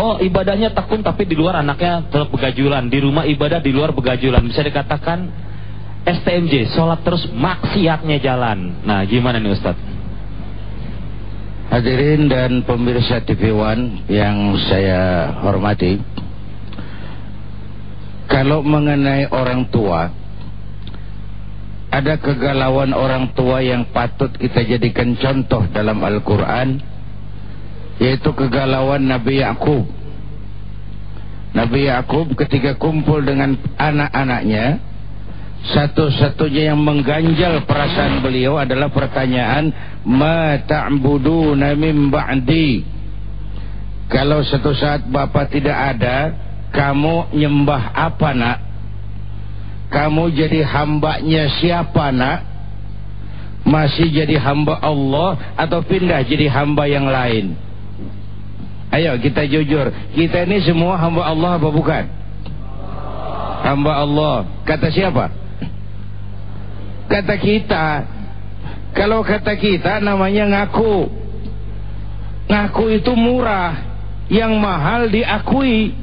Oh, ibadahnya tekun tapi di luar anaknya tetap begajulan. Di rumah ibadah, di luar begajulan. Bisa dikatakan STMJ, sholat terus maksiatnya jalan. Nah, gimana nih Ustaz? Hadirin dan pemirsa TV One yang saya hormati, kalau mengenai orang tua, ada kegalauan orang tua yang patut kita jadikan contoh dalam Al-Quran, yaitu kegalauan Nabi Yakub. Nabi Yakub ketika kumpul dengan anak-anaknya, satu-satunya yang mengganjal perasaan beliau adalah pertanyaan, ma ta'buduna min ba'di. Kalau satu saat bapak tidak ada, kamu nyembah apa nak? Kamu jadi hambanya siapa nak? Masih jadi hamba Allah atau pindah jadi hamba yang lain? Ayo kita jujur, kita ini semua hamba Allah apa bukan? Hamba Allah. Kata siapa? Kata kita. Kalau kata kita namanya ngaku. Ngaku itu murah, yang mahal diakui.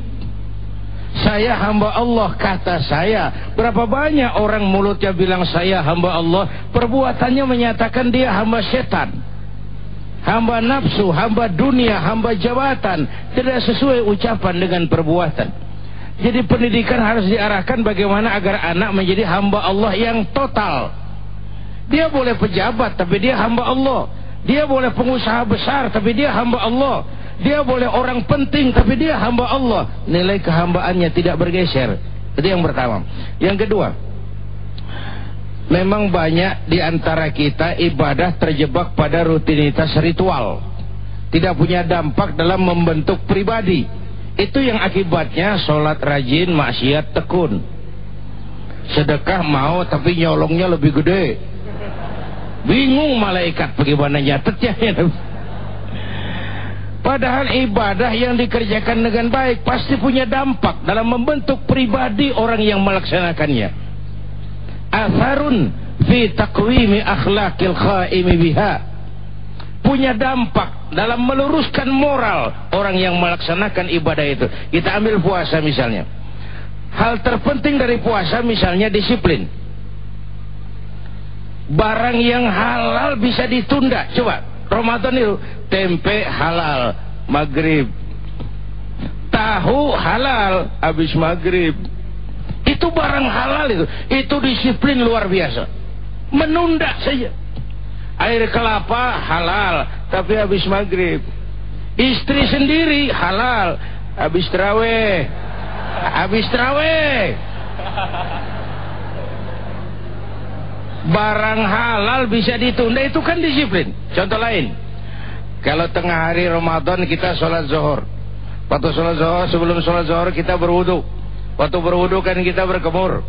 Saya hamba Allah, kata saya. Berapa banyak orang mulutnya bilang saya hamba Allah, perbuatannya menyatakan dia hamba setan, hamba nafsu, hamba dunia, hamba jabatan. Tidak sesuai ucapan dengan perbuatan. Jadi pendidikan harus diarahkan bagaimana agar anak menjadi hamba Allah yang total. Dia boleh pejabat tapi dia hamba Allah. Dia boleh pengusaha besar tapi dia hamba Allah. Dia boleh orang penting tapi dia hamba Allah. Nilai kehambaannya tidak bergeser. Itu yang pertama. Yang kedua, memang banyak di antara kita ibadah terjebak pada rutinitas ritual, tidak punya dampak dalam membentuk pribadi. Itu yang akibatnya sholat rajin, maksiat tekun. Sedekah mau tapi nyolongnya lebih gede. Bingung malaikat bagaimana nyatetnya. Padahal ibadah yang dikerjakan dengan baik pasti punya dampak dalam membentuk pribadi orang yang melaksanakannya. Atharun fi taqwimi akhlaqil khaimi biha. Punya dampak dalam meluruskan moral orang yang melaksanakan ibadah itu. Kita ambil puasa misalnya. Hal terpenting dari puasa misalnya disiplin. Barang yang halal bisa ditunda. Coba Ramadan itu tempe halal maghrib, tahu halal habis maghrib. Itu barang halal itu disiplin luar biasa. Menunda saja. Air kelapa halal tapi habis maghrib. Istri sendiri halal habis tarawih. Habis tarawih. Barang halal bisa ditunda, itu kan disiplin. Contoh lain, kalau tengah hari Ramadan kita sholat zuhur. Waktu sholat zuhur, sebelum sholat zuhur kita berwudu. Waktu berwudu kan kita berkemur.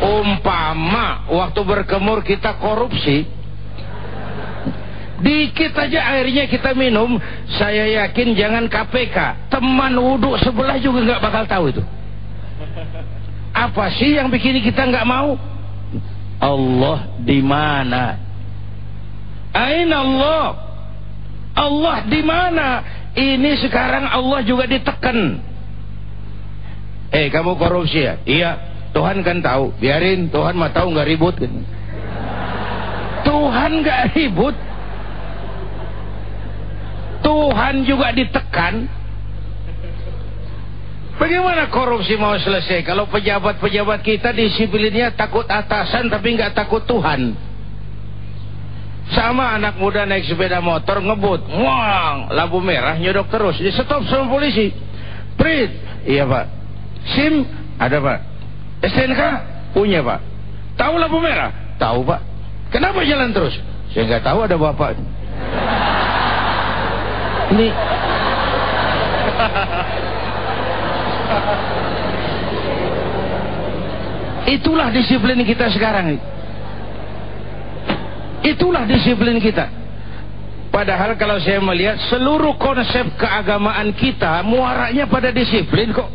Umpama waktu berkemur kita korupsi, dikit aja airnya kita minum, saya yakin jangan KPK, teman wudu sebelah juga nggak bakal tahu itu. Apa sih yang bikin kita nggak mau? Allah di mana? Aina Allah? Allah di mana? Ini sekarang Allah juga ditekan. Kamu korupsi ya? Iya. Tuhan kan tahu. Biarin, Tuhan mah tahu, nggak ribut kan? Tuhan nggak ribut. Tuhan juga ditekan. Bagaimana korupsi mau selesai kalau pejabat-pejabat kita disiplinnya takut atasan tapi nggak takut Tuhan? Sama anak muda naik sepeda motor ngebut, muang, lampu merah nyodok terus, di stop sama polisi. Prit, iya pak. SIM ada pak. STNK punya pak. Tahu lampu merah? Tahu pak. Kenapa jalan terus? Saya nggak tahu, ada bapak. Ini itulah disiplin kita sekarang. Itulah disiplin kita. Padahal kalau saya melihat seluruh konsep keagamaan kita muaranya pada disiplin kok.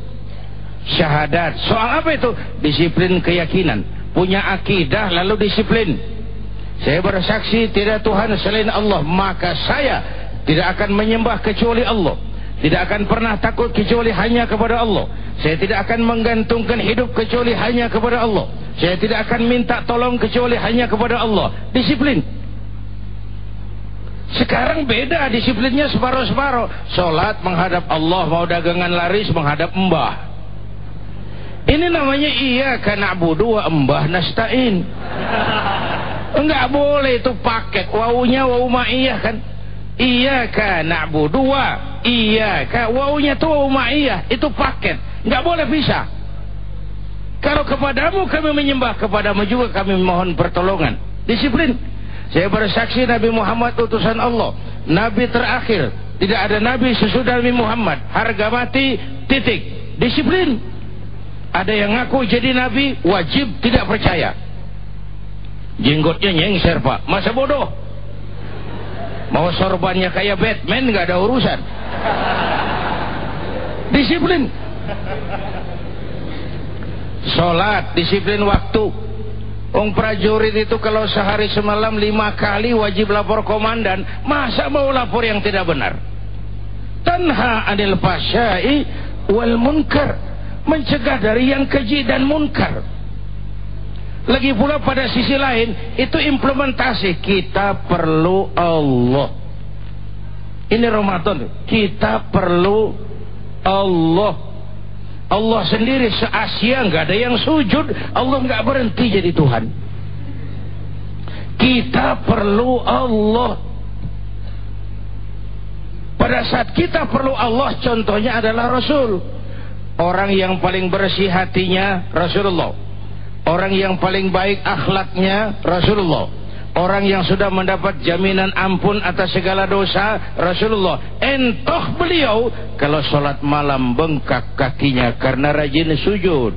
Syahadat, soal apa itu? Disiplin keyakinan. Punya akidah lalu disiplin. Saya bersaksi tidak Tuhan selain Allah, maka saya tidak akan menyembah kecuali Allah, tidak akan pernah takut kecuali hanya kepada Allah. Saya tidak akan menggantungkan hidup kecuali hanya kepada Allah. Saya tidak akan minta tolong kecuali hanya kepada Allah. Disiplin. Sekarang beda disiplinnya, separuh-separuh. Sholat menghadap Allah, mau dagangan laris menghadap mbah. Ini namanya iyyaka na'budu wa iyyaka nasta'in. Enggak boleh itu paket. Wawunya wawu ma'iyah kan. Iyyaka na'budu wa iyyaka, wawunya itu wawu ma'iyah, itu paket. Enggak boleh bisa. Kalau kepadamu kami menyembah, kepadamu juga kami mohon pertolongan. Disiplin. Saya bersaksi Nabi Muhammad utusan Allah, Nabi terakhir. Tidak ada Nabi sesudah Nabi Muhammad. Harga mati, titik. Disiplin. Ada yang ngaku jadi Nabi, wajib tidak percaya. Jenggotnya nyengser Pak, masa bodoh. Mau sorbannya kayak Batman, nggak ada urusan. Disiplin. Sholat, disiplin waktu. Prajurit itu kalau sehari semalam 5 kali wajib lapor komandan. Masa mau lapor yang tidak benar? Tanha anil fahsya'i wal munkar, mencegah dari yang keji dan munkar. Lagi pula pada sisi lain itu implementasi. Kita perlu Allah. Ini Ramadan, kita perlu Allah. Allah sendiri se-Asia nggak ada yang sujud, Allah nggak berhenti jadi Tuhan. Kita perlu Allah. Pada saat kita perlu Allah, contohnya adalah Rasul. Orang yang paling bersih hatinya Rasulullah. Orang yang paling baik akhlaknya Rasulullah. Orang yang sudah mendapat jaminan ampun atas segala dosa Rasulullah. Entoh beliau kalau sholat malam bengkak kakinya karena rajin sujud.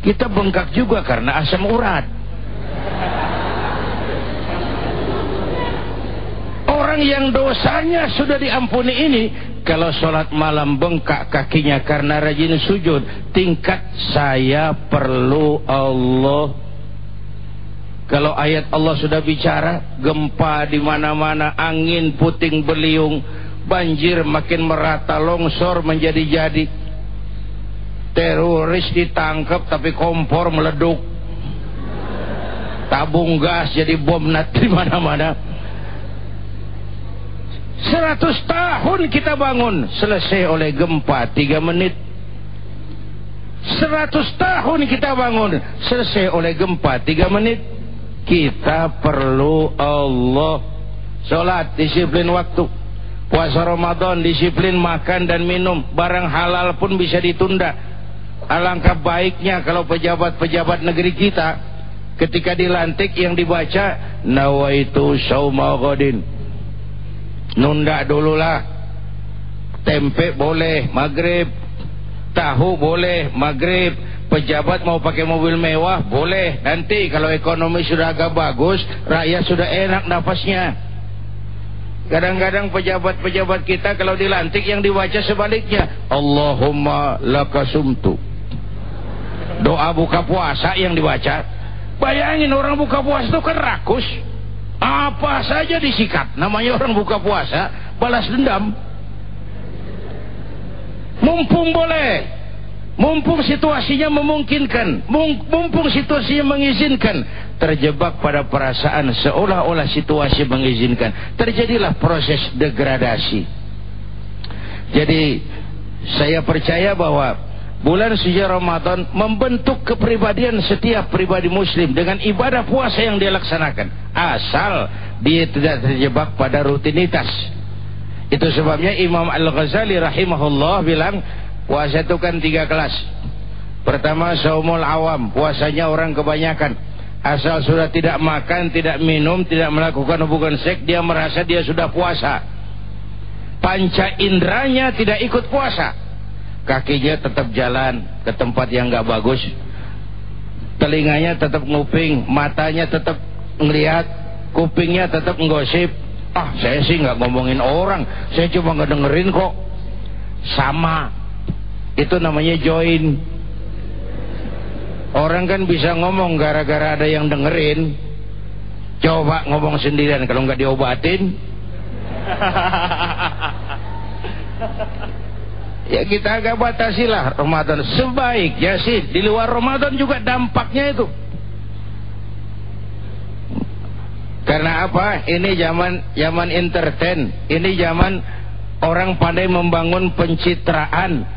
Kita bengkak juga karena asam urat. Orang yang dosanya sudah diampuni ini kalau sholat malam bengkak kakinya karena rajin sujud. Tingkat saya perlu Allah. Kalau ayat Allah sudah bicara, gempa di mana-mana, angin puting beliung, banjir makin merata, longsor menjadi-jadi, teroris ditangkap tapi kompor meleduk, tabung gas jadi bom di mana-mana. 100 tahun kita bangun, selesai oleh gempa 3 menit. 100 tahun kita bangun, selesai oleh gempa 3 menit. Kita perlu Allah. Sholat, disiplin waktu. Puasa Ramadan, disiplin makan dan minum. Barang halal pun bisa ditunda. Alangkah baiknya kalau pejabat-pejabat negeri kita ketika dilantik yang dibaca nawaitu shauma ghadin. Nunda dululah. Tempe boleh maghrib, tahu boleh maghrib. Pejabat mau pakai mobil mewah boleh nanti kalau ekonomi sudah agak bagus, rakyat sudah enak nafasnya. Kadang-kadang pejabat-pejabat kita kalau dilantik yang dibaca sebaliknya, Allahumma lakasumtu. Doa buka puasa yang dibaca. Bayangin orang buka puasa itu kan rakus, apa saja disikat. Namanya orang buka puasa, balas dendam. Mumpung boleh, mumpung situasinya memungkinkan, mumpung situasinya mengizinkan, terjebak pada perasaan seolah-olah situasi mengizinkan, terjadilah proses degradasi. Jadi saya percaya bahwa bulan suci Ramadan membentuk kepribadian setiap pribadi muslim dengan ibadah puasa yang dia laksanakan, asal dia tidak terjebak pada rutinitas. Itu sebabnya Imam Al-Ghazali rahimahullah bilang, puasa itu kan 3 kelas. Pertama, saumul awam, puasanya orang kebanyakan. Asal sudah tidak makan, tidak minum, tidak melakukan hubungan seks, dia merasa dia sudah puasa. Panca indranya tidak ikut puasa. Kakinya tetap jalan ke tempat yang gak bagus, telinganya tetap nguping, matanya tetap ngelihat, kupingnya tetap nggosip. Saya sih gak ngomongin orang, saya cuma ngedengerin kok. Sama. Itu namanya join. Orang kan bisa ngomong gara-gara ada yang dengerin. Coba ngomong sendirian kalau nggak diobatin. Ya kita agak batasilah Ramadan. Sebaiknya sih di luar Ramadan juga dampaknya itu. Karena apa? Ini zaman entertain. Ini zaman orang pandai membangun pencitraan.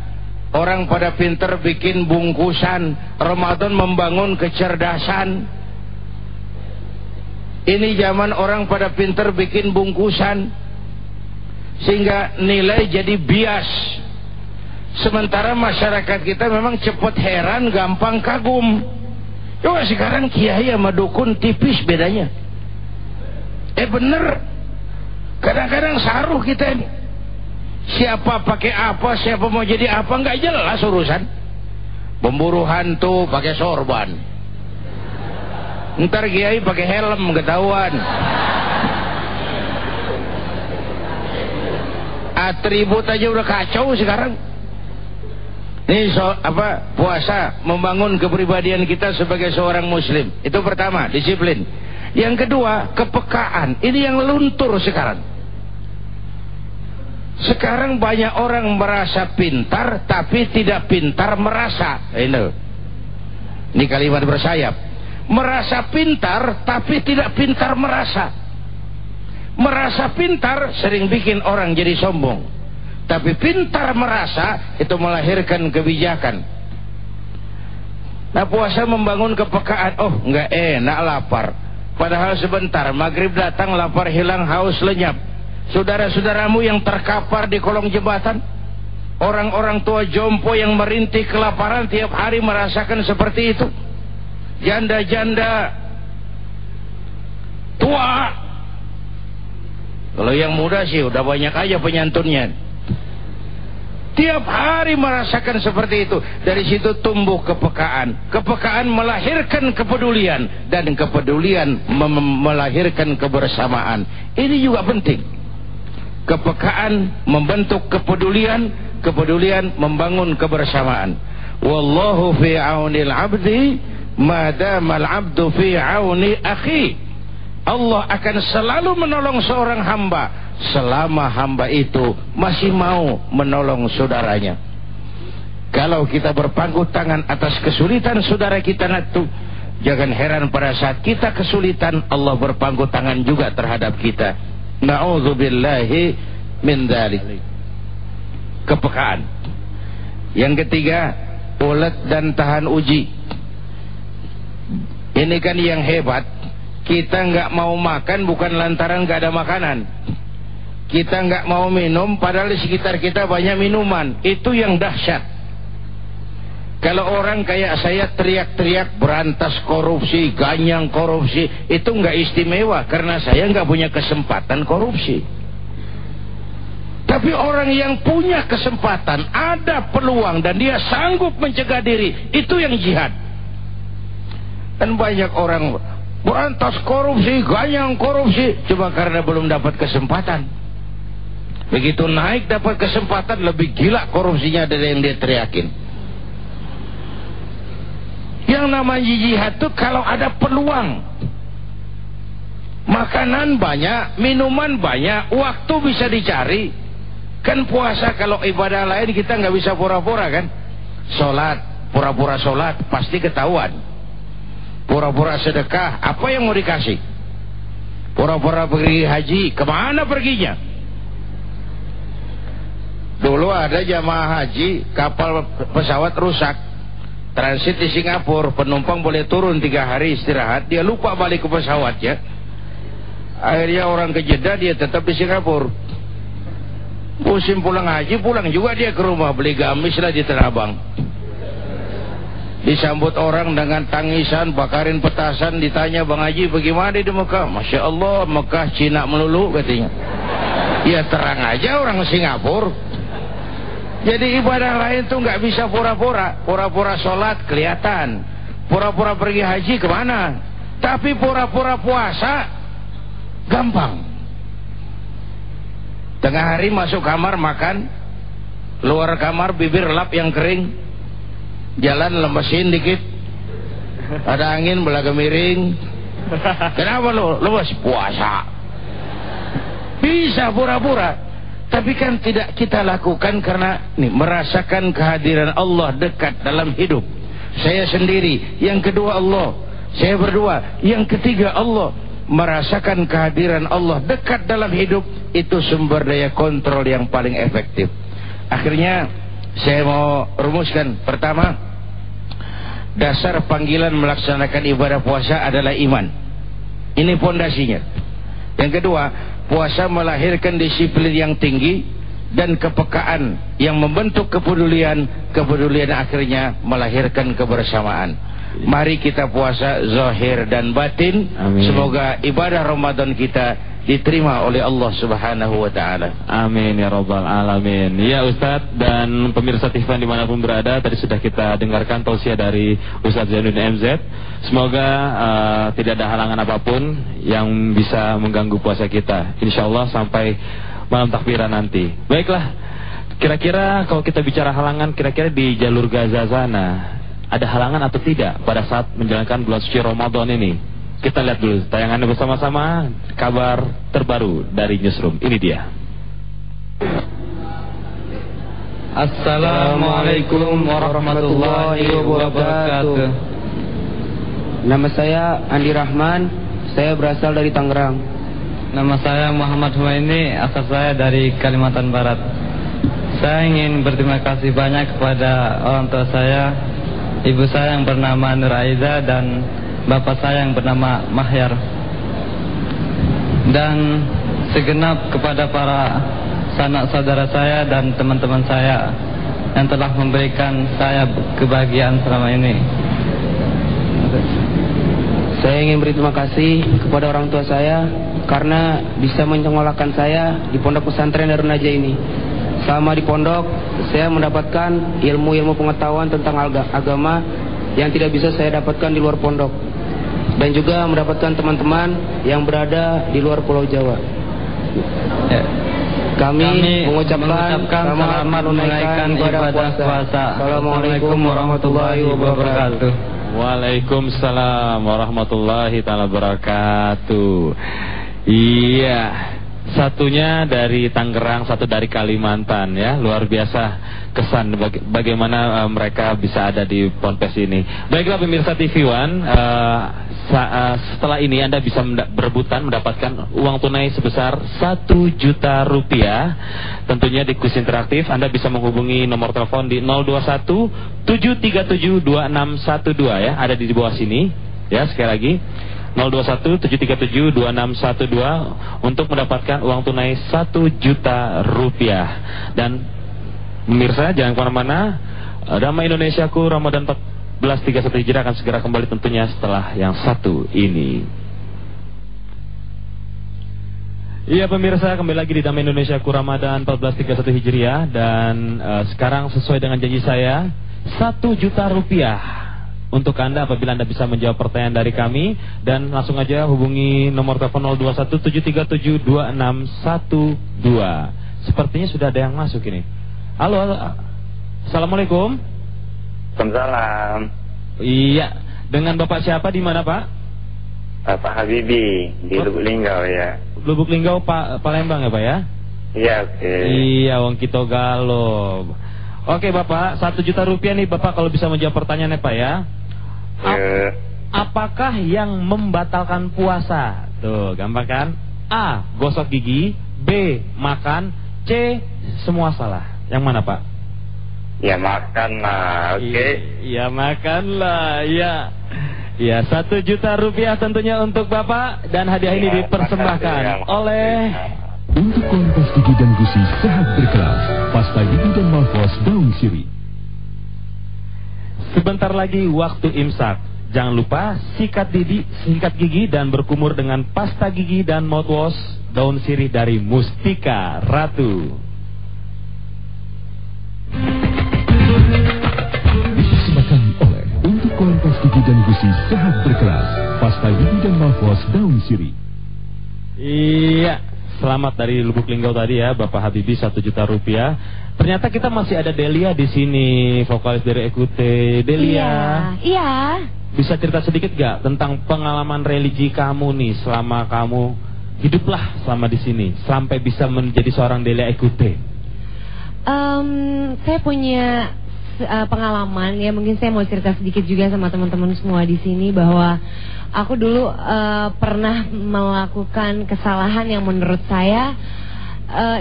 Orang pada pinter bikin bungkusan. Ramadan membangun kecerdasan. Ini zaman orang pada pinter bikin bungkusan. Sehingga nilai jadi bias. Sementara masyarakat kita memang cepat heran, gampang kagum. Coba sekarang kiai sama dukun tipis bedanya. Bener. Kadang-kadang saruh kita ini. Siapa pakai apa, siapa mau jadi apa, nggak jelas urusan. Pemburu hantu pakai sorban. Ntar kiai pakai helm ketahuan. Atribut aja udah kacau sekarang. Ini puasa membangun kepribadian kita sebagai seorang muslim. Itu pertama, disiplin. Yang kedua, kepekaan. Ini yang luntur sekarang. Sekarang banyak orang merasa pintar tapi tidak pintar merasa. Ini kalimat bersayap. Merasa pintar tapi tidak pintar merasa. Merasa pintar sering bikin orang jadi sombong. Tapi pintar merasa itu melahirkan kebijakan. Nah, puasa membangun kepekaan. Oh, enggak enak lapar. Padahal sebentar maghrib datang, lapar hilang, haus lenyap. Saudara-saudaramu yang terkapar di kolong jembatan, orang-orang tua jompo yang merintih kelaparan tiap hari merasakan seperti itu. Janda-janda tua. Kalau yang muda sih udah banyak aja penyantunnya. Tiap hari merasakan seperti itu. Dari situ tumbuh kepekaan. Kepekaan melahirkan kepedulian. Dan kepedulian melahirkan kebersamaan. Ini juga penting. Kepekaan membentuk kepedulian. Kepedulian membangun kebersamaan. Wallahu fi aunil abdi madamal abdu fi auni akhi. Allah akan selalu menolong seorang hamba selama hamba itu masih mau menolong saudaranya. Kalau kita berpangku tangan atas kesulitan saudara kita itu, jangan heran pada saat kita kesulitan Allah berpangku tangan juga terhadap kita. Na'udzubillahi min dzalik. Kepekaan. Yang ketiga, ulet dan tahan uji. Ini kan yang hebat. Kita nggak mau makan bukan lantaran nggak ada makanan. Kita nggak mau minum padahal di sekitar kita banyak minuman. Itu yang dahsyat. Kalau orang kayak saya teriak-teriak berantas korupsi, ganyang korupsi, itu nggak istimewa karena saya nggak punya kesempatan korupsi. Tapi orang yang punya kesempatan, ada peluang dan dia sanggup mencegah diri, itu yang jihad. Dan banyak orang berantas korupsi, ganyang korupsi, cuma karena belum dapat kesempatan. Begitu naik dapat kesempatan, lebih gila korupsinya dari yang dia teriakin. Yang namanya jihad itu kalau ada peluang. Makanan banyak, minuman banyak, waktu bisa dicari. Kan puasa kalau ibadah lain kita nggak bisa pura-pura kan. Sholat, pura-pura sholat pasti ketahuan. Pura-pura sedekah, apa yang mau dikasih? Pura-pura pergi haji, kemana perginya? Dulu ada jamaah haji, kapal pesawat rusak, transit di Singapura, penumpang boleh turun 3 hari istirahat, dia lupa balik ke pesawatnya. Akhirnya orang ke Jeddah, dia tetap di Singapura. Musim pulang haji, pulang juga dia ke rumah, beli gamis lah di Tanah Abang. Disambut orang dengan tangisan, bakarin petasan, ditanya, Bang Haji bagaimana di Mekah? Masya Allah, Mekah Cina melulu katanya. Ya terang aja orang Singapura. Jadi ibadah lain tuh nggak bisa pura-pura. Pura-pura sholat kelihatan, pura-pura pergi haji kemana. Tapi pura-pura puasa gampang. Tengah hari masuk kamar makan, luar kamar bibir lap yang kering, jalan lemesin dikit, ada angin belaga miring, Kenapa lu masih puasa? Bisa pura-pura, tapi kan tidak kita lakukan karena merasakan kehadiran Allah dekat dalam hidup. Saya sendiri, yang kedua Allah, saya berdua, yang ketiga Allah. Merasakan kehadiran Allah dekat dalam hidup, itu sumber daya kontrol yang paling efektif. Akhirnya saya mau rumuskan. Pertama, dasar panggilan melaksanakan ibadah puasa adalah iman. Ini pondasinya. Yang kedua, puasa melahirkan disiplin yang tinggi dan kepekaan yang membentuk kepedulian. Kepedulian akhirnya melahirkan kebersamaan. Mari kita puasa zahir dan batin. Amin. Semoga ibadah Ramadan kita diterima oleh Allah Subhanahu wa ta'ala. Amin ya rabbal alamin. Ya Ustadz dan pemirsa Tifan dimanapun berada, tadi sudah kita dengarkan tausiah dari Ustadz Zainuddin MZ. Semoga tidak ada halangan apapun yang bisa mengganggu puasa kita, insyaallah sampai malam takbiran nanti. Baiklah, kira-kira kalau kita bicara halangan, kira-kira di jalur Gaza sana ada halangan atau tidak pada saat menjalankan bulan suci Ramadan ini? Kita lihat dulu tayangannya bersama-sama, kabar terbaru dari Newsroom. Ini dia. Assalamualaikum warahmatullahi wabarakatuh. Nama saya Andi Rahman, saya berasal dari Tangerang. Nama saya Muhammad Humaini, asal saya dari Kalimantan Barat. Saya ingin berterima kasih banyak kepada orang tua saya, ibu saya yang bernama Nur Aiza dan bapak saya yang bernama Mahyar, dan segenap kepada para sanak saudara saya dan teman-teman saya yang telah memberikan saya kebahagiaan selama ini. Saya ingin berterima kasih kepada orang tua saya karena bisa menyekolahkan saya di pondok pesantren Darun Najah ini. Selama di pondok, saya mendapatkan ilmu-ilmu pengetahuan tentang agama yang tidak bisa saya dapatkan di luar pondok, dan juga mendapatkan teman-teman yang berada di luar Pulau Jawa. Kami mengucapkan selamat menunaikan ibadah puasa. Assalamualaikum warahmatullahi wabarakatuh. Waalaikumsalam warahmatullahi taala wabarakatuh. Iya, satunya dari Tangerang, satu dari Kalimantan, ya, luar biasa kesan bagaimana mereka bisa ada di ponpes ini. Baiklah pemirsa TV One, setelah ini Anda bisa berebutan mendapatkan uang tunai sebesar 1 juta rupiah. Tentunya di kuis interaktif Anda bisa menghubungi nomor telepon di 021 737 2612, ya, ada di bawah sini, ya, sekali lagi 021 737 2612 untuk mendapatkan uang tunai 1 juta rupiah. Dan pemirsa jangan kemana-mana, Damai Indonesiaku Ramadan 1431 Hijriah akan segera kembali tentunya setelah yang satu ini. Iya pemirsa, kembali lagi di Damai Indonesiaku Ramadan 1431 Hijriah. Dan sekarang sesuai dengan janji saya, 1 juta rupiah untuk Anda apabila Anda bisa menjawab pertanyaan dari kami. Dan langsung aja hubungi nomor telepon 021 737 2612. Sepertinya sudah ada yang masuk ini. Halo, assalamualaikum. Waalaikumsalam. Iya, dengan Bapak siapa, di mana Pak? Pak Habibi di Lubuk Linggau, ya. Lubuk Linggau, Pak, Palembang, ya Pak, ya? Iya, oke. Iya, wong kita galo. Oke Bapak, 1 juta rupiah nih Bapak kalau bisa menjawab pertanyaannya Pak, ya. Apakah yang membatalkan puasa? Tuh, gampang kan? A, gosok gigi. B, makan. C, semua salah. Yang mana Pak? Ya makan lah, oke. Ya makan lah, ya. Ya, 1 juta rupiah tentunya untuk Bapak. Dan hadiah ini dipersembahkan oleh... Untuk kualitas gigi dan gusi sehat berkelas, pasta gigi dan mouthwash daun sirih. Sebentar lagi waktu imsak. Jangan lupa sikat gigi dan berkumur dengan pasta gigi dan mouthwash daun sirih dari Mustika Ratu. Dipersembahkan oleh untuk kualitas gigi dan gusi sehat berkelas, pasta gigi dan mouthwash daun sirih. Iya, selamat dari Lubuk Linggau tadi ya, Bapak Habibie 1 juta rupiah. Ternyata kita masih ada Delia di sini, vokalis dari Ekute. Delia. Iya. Bisa cerita sedikit gak tentang pengalaman religi kamu nih selama kamu hiduplah selama di sini sampai bisa menjadi seorang Delia Ekute? Saya punya pengalaman ya, mungkin saya mau cerita sedikit juga sama teman-teman semua di sini bahwa aku dulu pernah melakukan kesalahan yang menurut saya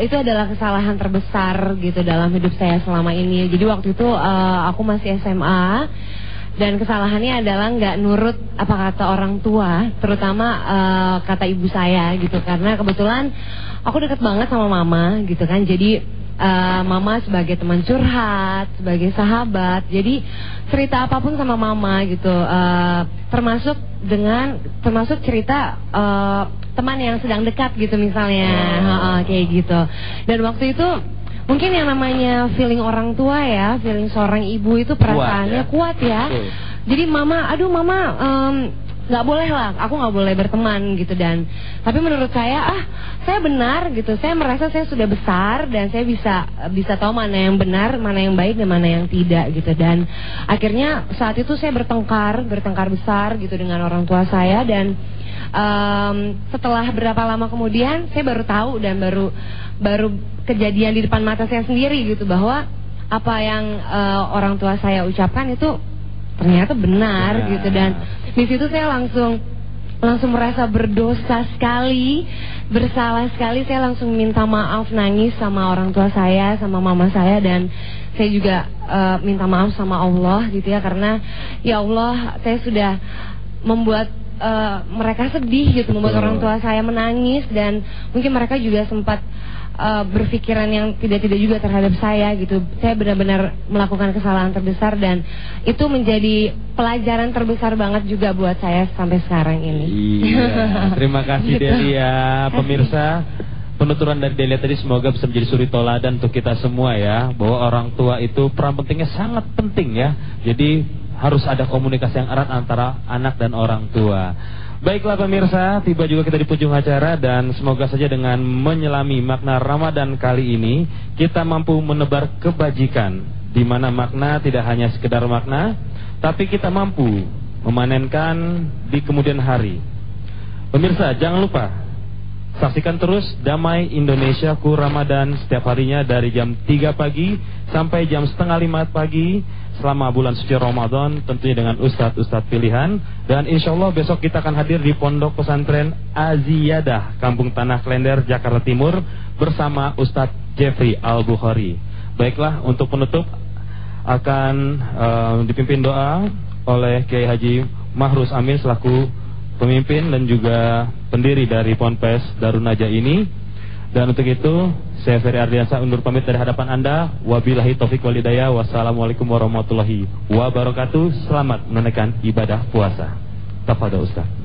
itu adalah kesalahan terbesar gitu dalam hidup saya selama ini. Jadi waktu itu aku masih SMA dan kesalahannya adalah nggak nurut apa kata orang tua, terutama kata ibu saya gitu, karena kebetulan aku deket banget sama mama gitu kan. Jadi mama sebagai teman curhat, sebagai sahabat, jadi cerita apapun sama mama gitu, termasuk cerita teman yang sedang dekat gitu misalnya, kayak gitu. Dan waktu itu mungkin yang namanya feeling orang tua ya, feeling seorang ibu itu perasaannya kuat ya. Jadi mama, aduh mama nggak boleh lah, aku nggak boleh berteman gitu. Dan tapi menurut saya saya benar gitu, saya merasa saya sudah besar dan saya bisa tahu mana yang benar, mana yang baik dan mana yang tidak gitu. Dan akhirnya saat itu saya bertengkar besar gitu dengan orang tua saya. Dan setelah berapa lama kemudian saya baru tahu dan baru kejadian di depan mata saya sendiri gitu, bahwa apa yang orang tua saya ucapkan itu ternyata benar gitu. Dan di situ saya langsung merasa berdosa sekali, bersalah sekali. Saya langsung minta maaf, nangis sama orang tua saya, sama mama saya, dan saya juga minta maaf sama Allah gitu ya, karena ya Allah, saya sudah membuat mereka sedih gitu, membuat orang tua saya menangis, dan mungkin mereka juga sempat berpikiran yang tidak juga terhadap saya gitu. Saya benar-benar melakukan kesalahan terbesar dan itu menjadi pelajaran terbesar banget juga buat saya sampai sekarang ini. Iya, terima kasih gitu. Delia. Pemirsa, penuturan dari Delia tadi semoga bisa menjadi suri toladan untuk kita semua ya, bahwa orang tua itu peran pentingnya sangat penting ya. Jadi harus ada komunikasi yang erat antara anak dan orang tua. Baiklah pemirsa, tiba juga kita di penghujung acara, dan semoga saja dengan menyelami makna Ramadan kali ini kita mampu menebar kebajikan, di mana makna tidak hanya sekedar makna, tapi kita mampu memanenkan di kemudian hari. Pemirsa, jangan lupa saksikan terus Damai Indonesiaku Ramadan setiap harinya dari jam 3 pagi sampai jam 4:30 pagi selama bulan suci Ramadan, tentunya dengan ustadz-ustadz pilihan. Dan insya Allah besok kita akan hadir di Pondok Pesantren Aziyadah, Kampung Tanah Klender, Jakarta Timur, bersama Ustadz Jeffrey Al-Bukhari. Baiklah, untuk penutup akan dipimpin doa oleh Kiai Haji Mahrus Amin selaku pemimpin dan juga pendiri dari Ponpes Darun Najah ini. Dan untuk itu saya Ferry Ardiansa undur pamit dari hadapan Anda. Wabillahi taufik wal hidayah. Wassalamualaikum warahmatullahi wabarakatuh. Selamat menunaikan ibadah puasa. Tafadhol Ustaz.